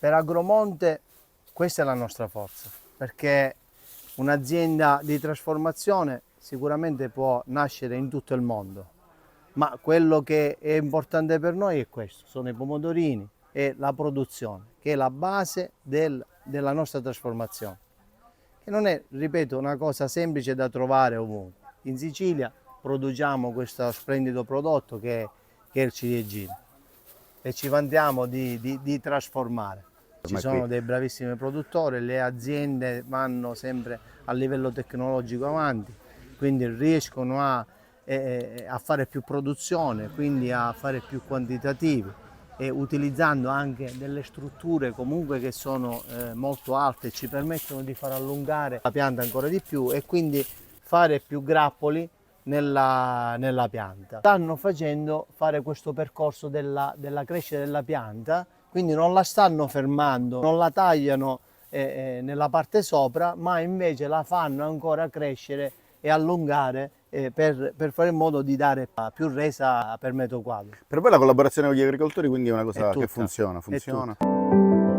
Per Agromonte questa è la nostra forza, perché un'azienda di trasformazione sicuramente può nascere in tutto il mondo, ma quello che è importante per noi è questo, sono i pomodorini e la produzione, che è la base della nostra trasformazione, che non è, ripeto, una cosa semplice da trovare ovunque. In Sicilia produciamo questo splendido prodotto che è il ciliegino e ci vantiamo di trasformare. Ci Ormai qui sono dei bravissimi produttori, le aziende vanno sempre a livello tecnologico avanti, quindi riescono a fare più produzione, quindi a fare più quantitativi e utilizzando anche delle strutture comunque che sono molto alte e ci permettono di far allungare la pianta ancora di più e quindi fare più grappoli nella pianta. Stanno facendo fare questo percorso della crescita della pianta, quindi non la stanno fermando, non la tagliano nella parte sopra, ma invece la fanno ancora crescere e allungare per fare in modo di dare più resa per metro quadro. per voi la collaborazione con gli agricoltori quindi è una È cosa che tutta, funziona, è funziona. tutta.